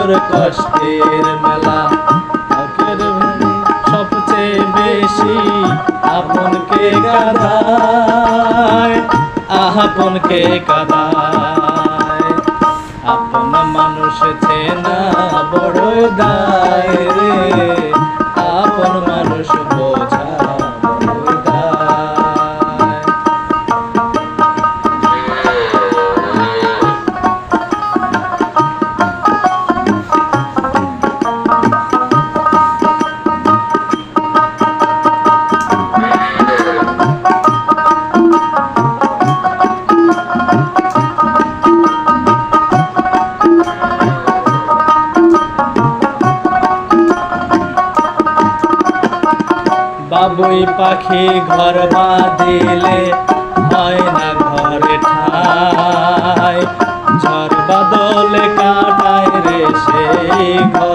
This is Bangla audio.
তোর কষ্টের মেলা। সবচেয়ে বেশি আপনকে কাঁদায়, আপনকে কাঁদায়। আপন মানুষ চেনা বড় দায় রে, আপন মানুষ বোঝা বড় দায়। বাবুই পাখি ঘর বাঁধিলে হয় না ঘরে ঠাই, ঝড় বাদলে কাটায় রে সেই ঘর।